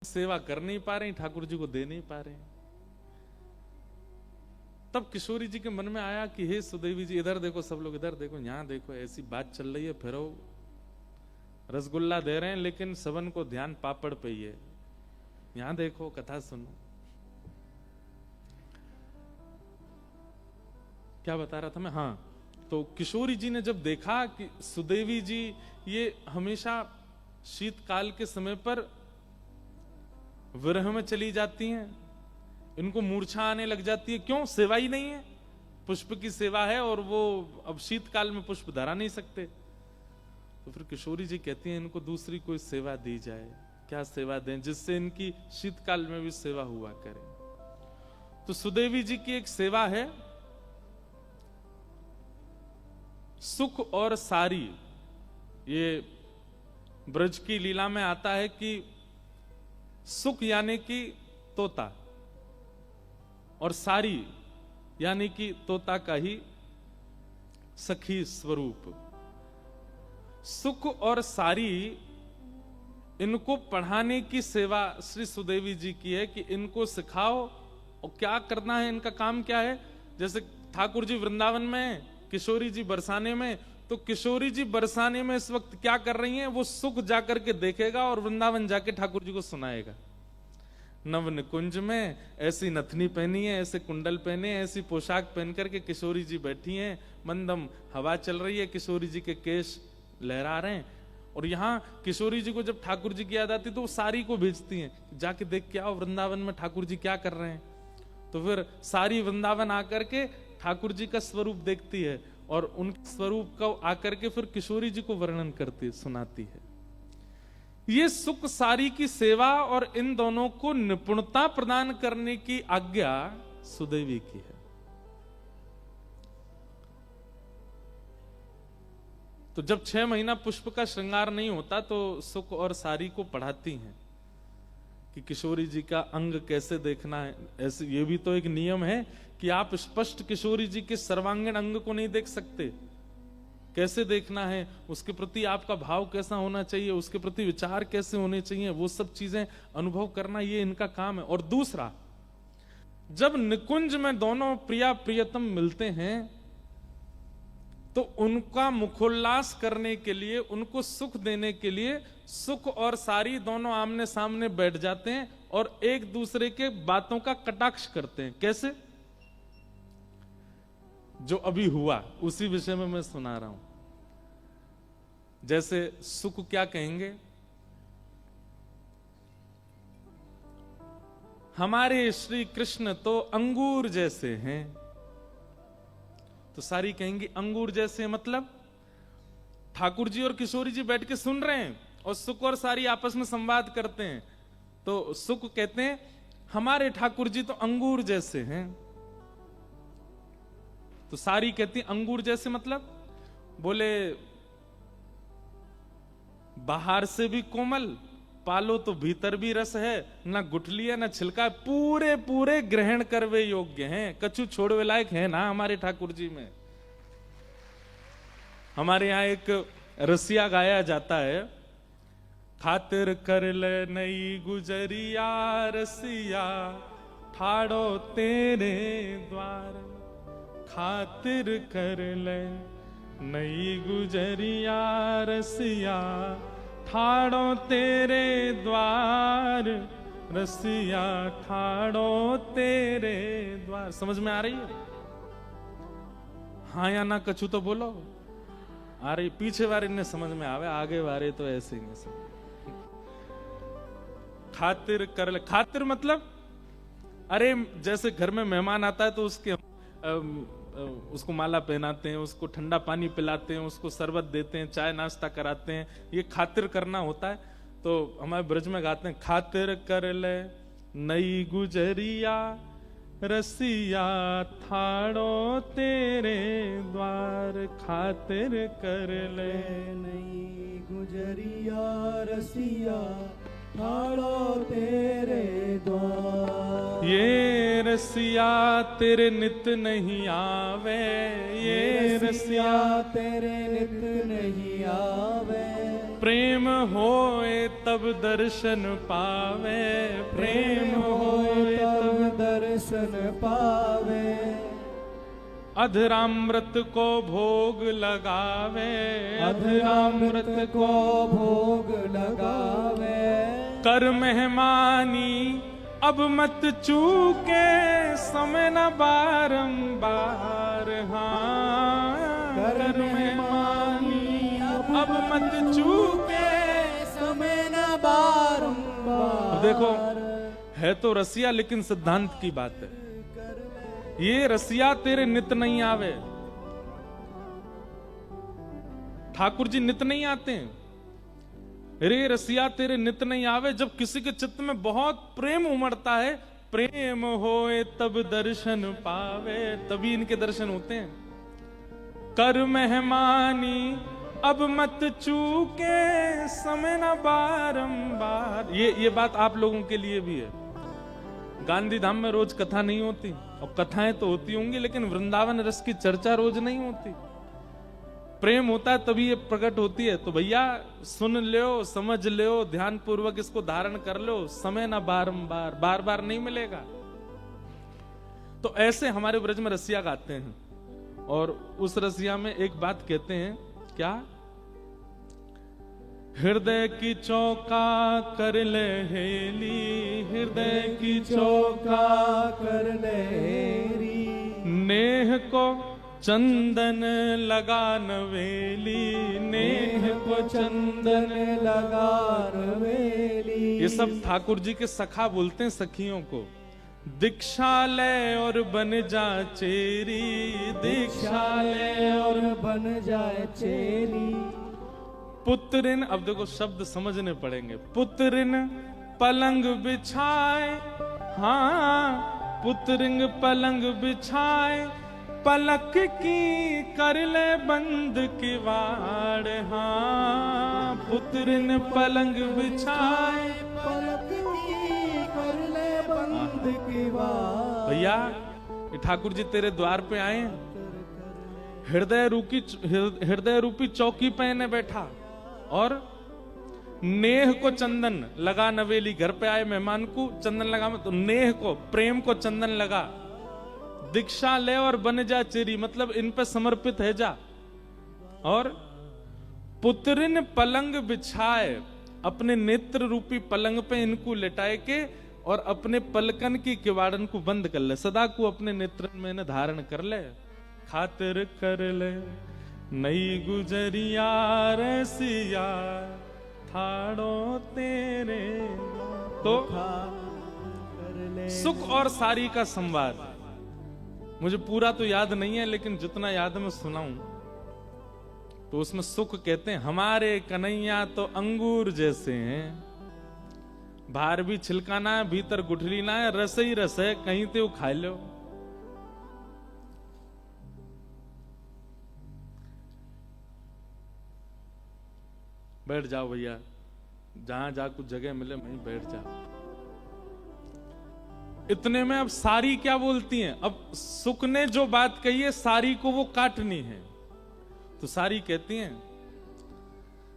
सेवा कर नहीं पा रहे, ठाकुर जी को दे नहीं पा रहे। तब किशोरी जी के मन में आया कि हे सुदेवी जी, इधर देखो, सब लोग इधर देखो, यहां देखो, ऐसी बात चल रही है, फिर रसगुल्ला दे रहे हैं लेकिन सबन को ध्यान पापड़ पे ही है। यहां देखो, कथा सुनो। क्या बता रहा था मैं? हाँ, तो किशोरी जी ने जब देखा कि सुदेवी जी ये हमेशा शीतकाल के समय पर विरह में चली जाती हैं, इनको मूर्छा आने लग जाती है, क्यों? सेवा ही नहीं है, पुष्प की सेवा है और वो अब शीतकाल में पुष्प धरा नहीं सकते। तो फिर किशोरी जी कहती हैं इनको दूसरी कोई सेवा दी जाए। क्या सेवा दें जिससे इनकी शीतकाल में भी सेवा हुआ करे? तो सुदेवी जी की एक सेवा है, सुख और सारी। ये ब्रज की लीला में आता है कि सुख यानी कि तोता और सारी यानी कि तोता का ही सखी स्वरूप। सुख और सारी, इनको पढ़ाने की सेवा श्री सुदेवी जी की है कि इनको सिखाओ और क्या करना है, इनका काम क्या है। जैसे ठाकुर जी वृंदावन में, किशोरी जी बरसाने में, तो किशोरी जी बरसाने में इस वक्त क्या कर रही हैं, वो सुख जाकर के देखेगा और वृंदावन जाके ठाकुर जी को सुनाएगा। नव निकुंज में ऐसी नथनी पहनी है, ऐसे कुंडल पहने, ऐसी पोशाक पहन करके किशोरी जी बैठी हैं, मंदम हवा चल रही है, किशोरी जी के केश लहरा रहे हैं। और यहाँ किशोरी जी को जब ठाकुर जी की याद आती तो वो सारी को भेजती हैं, जाके देख के आओ वृंदावन में ठाकुर जी क्या कर रहे हैं। तो फिर सारी वृंदावन आकर के ठाकुर जी का स्वरूप देखती है और उन स्वरूप को आकर के फिर किशोरी जी को वर्णन करती, सुनाती है। ये सुख सारी की सेवा और इन दोनों को निपुणता प्रदान करने की आज्ञा सुदेवी की है। तो जब 6 महीना पुष्प का श्रृंगार नहीं होता तो सुख और सारी को पढ़ाती हैं कि किशोरी जी का अंग कैसे देखना है। ऐसे ये भी तो एक नियम है कि आप स्पष्ट किशोरी जी के सर्वांगीण अंग को नहीं देख सकते, कैसे देखना है, उसके प्रति आपका भाव कैसा होना चाहिए, उसके प्रति विचार कैसे होने चाहिए, वो सब चीजें अनुभव करना ये इनका काम है। और दूसरा, जब निकुंज में दोनों प्रिया प्रियतम मिलते हैं तो उनका मुखोल्लास करने के लिए, उनको सुख देने के लिए सुख और सारी दोनों आमने सामने बैठ जाते हैं और एक दूसरे के बातों का कटाक्ष करते हैं। कैसे? जो अभी हुआ उसी विषय में मैं सुना रहा हूं। जैसे सुख क्या कहेंगे, हमारे श्री कृष्ण तो अंगूर जैसे हैं। तो सारी कहेंगी अंगूर जैसे मतलब ठाकुर जी और किशोरी जी बैठ के सुन रहे हैं और सुख और सारी आपस में संवाद करते हैं। तो सुख कहते हैं हमारे ठाकुर जी तो अंगूर जैसे हैं। तो सारी कहती अंगूर जैसे मतलब, बोले बाहर से भी कोमल, पालो तो भीतर भी रस है, ना गुठली है ना छिलका, पूरे पूरे ग्रहण करवे योग्य हैं, कछु छोड़वे लायक है ना हमारे ठाकुर जी में। हमारे यहां एक रसिया गाया जाता है, खातिर कर ले नई गुजरिया रसिया ठाड़ो तेरे द्वार। खातिर कर ले नई गुजरिया रसिया ठाड़ो तेरे द्वार, रसिया ठाड़ो तेरे द्वार। समझ में आ रही है? हाँ या ना कछु तो बोलो। आ रही? पीछे वाले ने समझ में आवे, आगे वाले तो ऐसे ही नहीं समझ। खातिर कर ले, खातिर मतलब अरे जैसे घर में मेहमान आता है तो उसको माला पहनाते हैं, उसको ठंडा पानी पिलाते हैं, उसको शरबत देते हैं, चाय नाश्ता कराते हैं, ये खातिर करना होता है। तो हमारे ब्रज में गाते हैं, खातिर कर ले नई गुजरिया रसिया ठाड़ो तेरे द्वार। खातिर कर ले नई गुजरिया रसिया ठाड़ो तेरे द्वार। ये रसिया तेरे नित नहीं आवे, ये रसिया तेरे नित नहीं आवे। प्रेम होए तब दर्शन पावे, दर्शन पावे, अधरामृत को भोग लगावे, अधरामृत को भोग लगावे, कर मेहमानी अब मत चूके, समय न बारंबार। हाँ, कर मेहमानी अब मत चूके, समय न बारंबार। देखो, है तो रसिया लेकिन सिद्धांत की बात है। ये रसिया तेरे नित नहीं आवे। ठाकुर जी नित नहीं आते हैं। रे रसिया तेरे नित नहीं आवे। जब किसी के चित्त में बहुत प्रेम उमड़ता है, प्रेम होए तब दर्शन पावे, तभी इनके दर्शन होते हैं। कर मेहमानी अब मत चूके, समय न बारंबार। ये बात आप लोगों के लिए भी है। गांधी धाम में रोज कथा नहीं होती, और कथाएं तो होती होंगी, लेकिन वृंदावन रस की चर्चा रोज नहीं होती। प्रेम होता है तभी ये प्रकट होती है। तो भैया सुन लो, समझ लो, ध्यान पूर्वक इसको धारण कर लो। समय ना बारंबार, बार बार नहीं मिलेगा। तो ऐसे हमारे ब्रज में रसिया गाते हैं, और उस रसिया में एक बात कहते हैं, क्या? हृदय की चौका कर ले हेली, हृदय की चौका कर ले हेरी, नेह को चंदन लगा नवेली, नेह को चंदन लगा नवेली। ये सब ठाकुर जी के सखा बोलते हैं सखियों को। दीक्षा ले और बन जा चेरी, दीक्षा ले और बन जाए चेरी। पुत्रिन, अब देखो शब्द समझने पड़ेंगे। पुत्रिन पलंग बिछाए, हाँ, पुत्रिंग पलंग बिछाए, पलक की कर ले बंद किवाड़। हाँ, पुत्रिन पलंग बिछाए, पलक की कर ले बंद किवाड़। भैया ये ठाकुर जी तेरे द्वार पे आए, हृदय रूपी चौकी पहने बैठा, और नेह को चंदन लगा नवेली। घर पे आए मेहमान को चंदन लगा, तो नेह को, प्रेम को चंदन लगा। दीक्षा ले और बन जा चेरी, मतलब इन पे समर्पित है जा। और पुत्रिन पलंग बिछाए, अपने नेत्र रूपी पलंग पे इनको लेटाए के, और अपने पलकन की किवाड़न को बंद कर ले, सदा को अपने नेत्र में न धारण कर ले। खातिर कर ले नई गुजरिया रसिया, ठाड़ो तेरे। तो सुख और सारी का संवाद मुझे पूरा तो याद नहीं है, लेकिन जितना याद है मैं सुनाऊं। तो उसमें सुख कहते हैं, हमारे कन्हैया तो अंगूर जैसे हैं, बाहर भी छिलकाना है, भीतर गुठली ना है, रस ही रस है, कहीं तो खा लो। बैठ जाओ भैया, जहां जा कुछ जगह मिले वहीं बैठ जाओ। इतने में अब सारी क्या बोलती हैं? अब सुख ने जो बात कही है, सारी को वो काटनी है। तो सारी कहती हैं,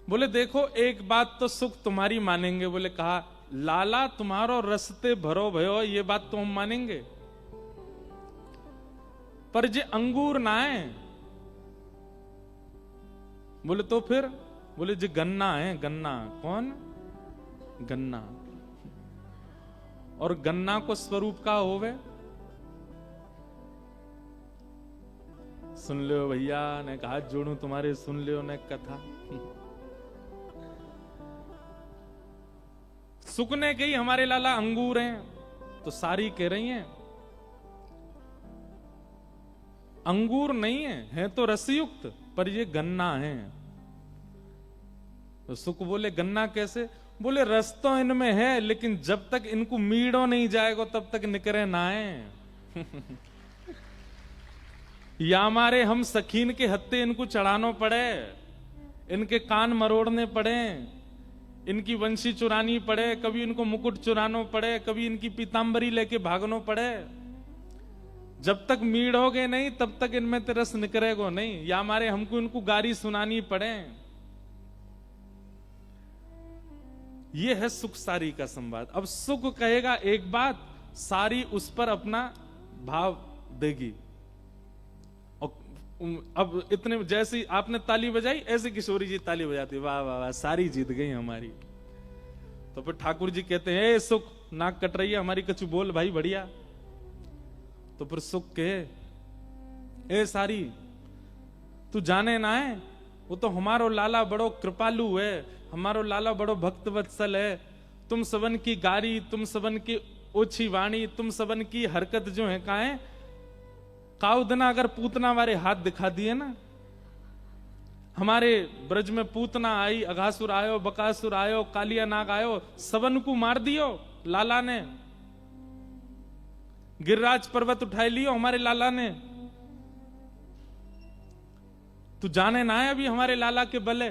बोले देखो एक बात तो सुख तुम्हारी मानेंगे। बोले कहा, लाला तुम्हारो रस्ते भरो भयो, ये बात तो हम मानेंगे, पर जे अंगूर ना है। बोले तो फिर? बोले जी गन्ना है, गन्ना। कौन? गन्ना। और गन्ना को स्वरूप का होवे? सुन लो भैया, ने कहा जोड़ू तुम्हारे, सुन लियो ने कथा। सुख ने कही हमारे लाला अंगूर हैं, तो सारी कह रही हैं अंगूर नहीं है, है तो रसयुक्त, पर ये गन्ना है। तो सुख बोले गन्ना कैसे? बोले रस तो इनमें है, लेकिन जब तक इनको मीड़ो नहीं जाएगा तब तक निकरे ना है। या हमारे हम सखीन के हत्ते इनको चढ़ानो पड़े, इनके कान मरोड़ने पड़े, इनकी वंशी चुरानी पड़े, कभी इनको मुकुट चुरानो पड़े, कभी इनकी पीतांबरी लेके भागनो पड़े। जब तक मीड़ोगे नहीं तब तक इनमें ते रस निकरेगो नहीं। या हमारे हमको इनको गारी सुनानी पड़े। यह है सुख सारी का संवाद। अब सुख कहेगा एक बात, सारी उस पर अपना भाव देगी। और अब इतने जैसी आपने ताली बजाई ऐसे किशोरी जी ताली बजाती, वाह वाह वाह, सारी जीत गई हमारी। तो फिर ठाकुर जी कहते हैं, ए सुख, नाक कट रही है हमारी, कछु बोल भाई बढ़िया। तो फिर सुख कहे, ए सारी, तू जाने ना है, वो तो हमारो लाला बड़ो कृपालु है, हमारो लाला बड़ो भक्त वत्सल है। तुम सबन की गारी, तुम सबन की ओछी वाणी, तुम सबन की हरकत जो है कहा है, काउदना अगर पूतना वाले हाथ दिखा दिए ना, हमारे ब्रज में पूतना आई, अघासुर आयो, बकासुर आयो, कालिया नाग आयो, सबन को मार दियो लाला ने। गिरिराज पर्वत उठाई लियो हमारे लाला ने। तू जाने ना है अभी हमारे लाला के बले।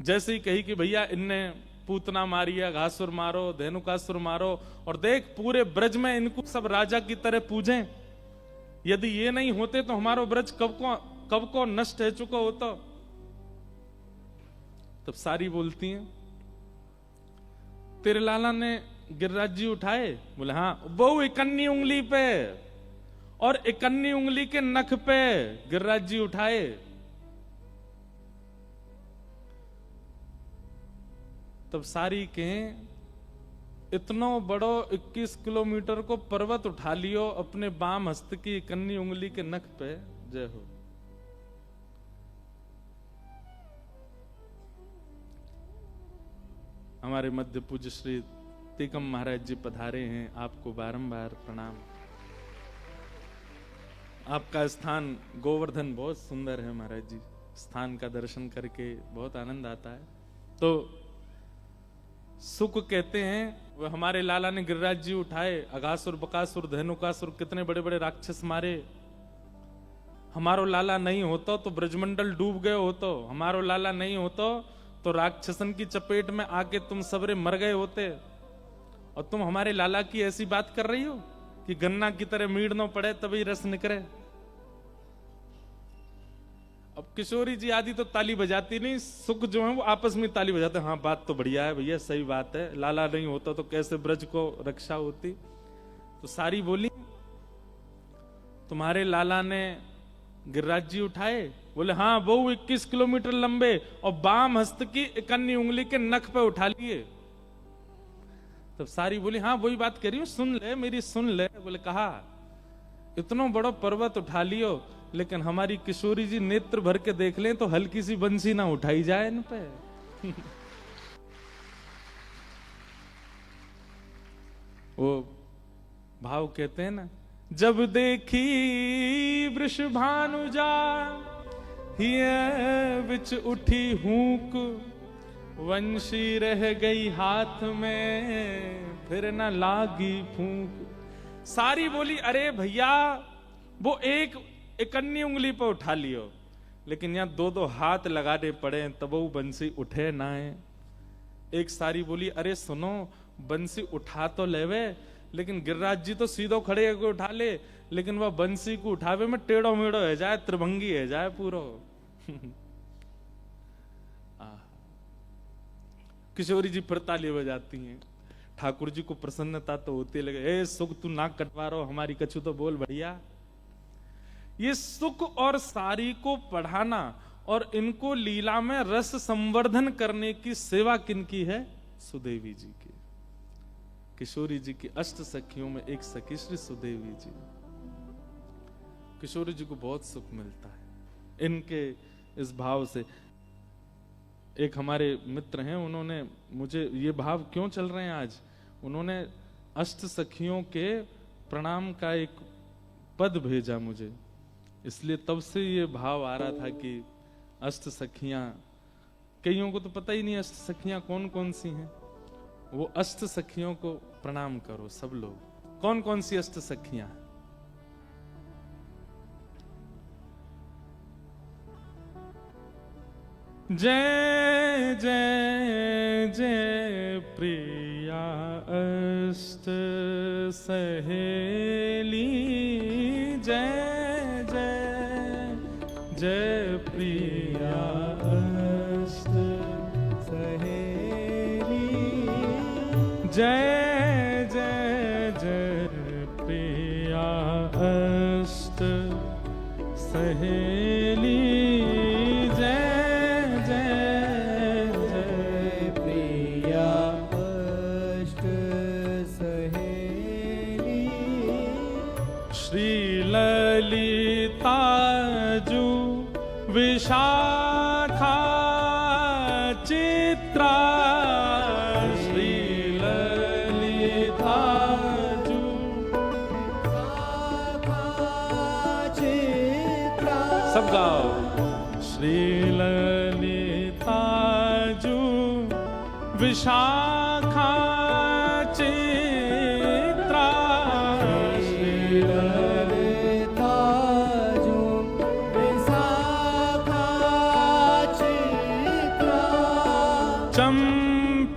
जैसे ही कही कि भैया इनने पूतना मारी है, घासुर मारो, धेनुकासुर मारो, और देख पूरे ब्रज में इनको सब राजा की तरह पूजें। यदि ये नहीं होते तो हमारो ब्रज कब को नष्ट हो चुका होता। तब सारी बोलती हैं, तेरे लाला ने गिरिराज जी उठाए? बोले हाँ। वो इकन्नी उंगली पे और इकन्नी उंगली के नख पे गिरिराज जी उठाए। तब सारी कहें, इतनो बड़ो 21 किलोमीटर को पर्वत उठा लियो अपने बाम हस्त की कन्नी उंगली के नख पे, जय हो। हमारे मध्य पूज्य श्री टीकम महाराज जी पधारे हैं, आपको बारंबार प्रणाम। आपका स्थान गोवर्धन बहुत सुंदर है महाराज जी, स्थान का दर्शन करके बहुत आनंद आता है। तो सुख कहते हैं, वो हमारे लाला ने गिरिराज जी उठाए, अघासुर, बकासुर, धेनुकासुर कितने बड़े बड़े राक्षस मारे। हमारो लाला नहीं होता तो ब्रजमंडल डूब गए होतो, हमारो लाला नहीं होता तो राक्षसन की चपेट में आके तुम सबरे मर गए होते। और तुम हमारे लाला की ऐसी बात कर रही हो कि गन्ना की तरह मीड़ना पड़े तभी रस निकले। अब किशोरी जी आदि तो ताली बजाती नहीं, सुख जो है वो आपस में ताली बजाते, हाँ बात तो बढ़िया है भैया, सही बात है, लाला नहीं होता तो कैसे ब्रज को रक्षा होती। तो सारी बोली, तुम्हारे लाला ने गिरिराज जी उठाए? बोले हाँ, वो 21 किलोमीटर लंबे और बाम हस्त की इकन्नी उंगली के नख पे उठा लिए। तब सारी बोली, हाँ वही बात कह रही हूं, सुन ले मेरी, सुन ले। बोले कहा, इतना बड़ा पर्वत उठा लियो, लेकिन हमारी किशोरी जी नेत्र भर के देख लें तो हल्की सी बंसी ना उठाई जाए इन पे। वो भाव कहते हैं ना, जब देखी वृषभानुजा हिय विच उठी हूक, वंशी रह गई हाथ में फिर न लागी फूंक। सारी बोली, अरे भैया वो एक इकन्नी उंगली पर उठा लियो, लेकिन यहां दो दो हाथ लगाने पड़े तब वो बंसी उठे ना है। एक सारी बोली, अरे सुनो, बंसी उठा तो लेवे, लेकिन गिरिराज जी तो सीधो खड़े होकर उठा ले, लेकिन वह बंसी को उठावे में टेढ़ो मेढ़ो है जाए, त्रिभंगी है जाए पूरो। किशोरी जी फिर ताली बजाती हैं। ठाकुर जी को प्रसन्नता तो होती लगे, ए सुख तू नाक कटवा रहो हमारी, कछु तो बोल बढ़िया। ये सुख और सारी को पढ़ाना और इनको लीला में रस संवर्धन करने की सेवा किनकी है? सुदेवी जी की। किशोरी जी की अष्ट सखियों में एक सखी श्री सुदेवी जी। किशोरी जी को बहुत सुख मिलता है इनके इस भाव से। एक हमारे मित्र हैं, उन्होंने मुझे ये भाव क्यों चल रहे हैं आज, उन्होंने अष्ट सखियों के प्रणाम का एक पद भेजा मुझे, इसलिए तब से ये भाव आ रहा था कि अष्ट सखियां, कईयों को तो पता ही नहीं अष्ट सखियां कौन कौन सी हैं। वो अष्ट सखियों को प्रणाम करो सब लोग। कौन कौन सी अष्ट सखियां? जय जय जय प्रिया अष्ट सहेली, जय जय जय प्रिया अष्ट सहेली, जय जय जय प्रिया अष्ट सहेली जय जय जय प्रिया अष्ट सहेली श्री ललिता जू विशाखा चित्रा श्री ललिता जू चित्रा सब गाओ श्री ललिता जू विशाखा चित्रा श्री ललिता जो विशाखा चित्रा चंपकलता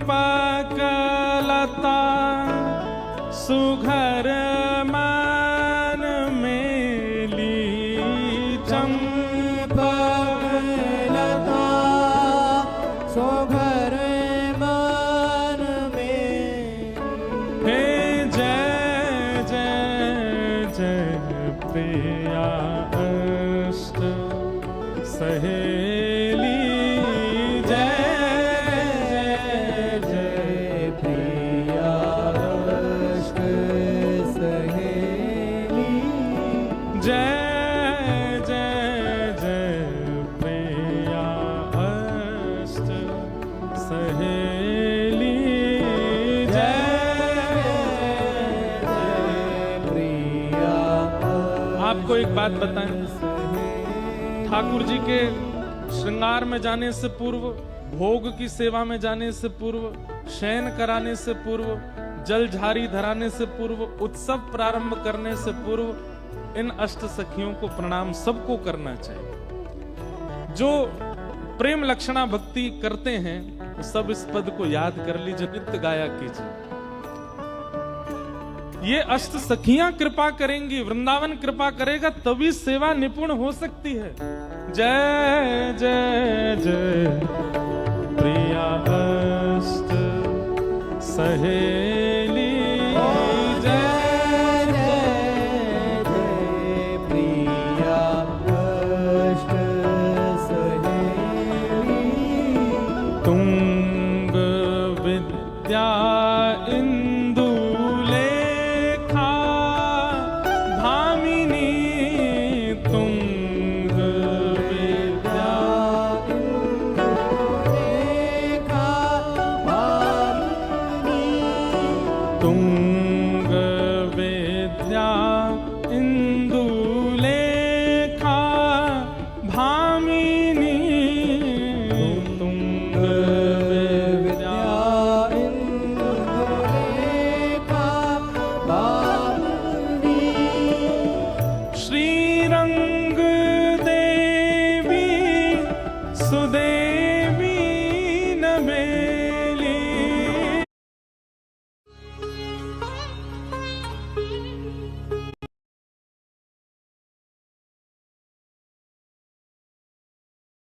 सुघर मन मेली लता सोघर मन में हे जय जय जय प्रिया अष्ट सहेली जय जय प्रिया अष्ट सहेली जय जय जय प्रिया अष्ट सहेली जय प्रिया आपको एक बात बताएं, ठाकुर जी के श्रृंगार में जाने से पूर्व, भोग की सेवा में जाने से पूर्व, शयन कराने से पूर्व, जलझारी धराने से पूर्व, उत्सव प्रारंभ करने से पूर्व इन अष्ट सखियों को प्रणाम सबको करना चाहिए। जो प्रेम लक्षणा भक्ति करते हैं वो सब इस पद को याद कर लीजिए, नित्य गाया कीजिए। ये अष्ट सखियां कृपा करेंगी, वृंदावन कृपा करेगा, तभी सेवा निपुण हो सकती है। जय जय जय प्रिया अष्ट सहेली जय जय जय प्रिया अष्ट सहेली तुंग विद्या इंदु लेखा भामिनी तुंग विद्या देखा भामिनी तुंग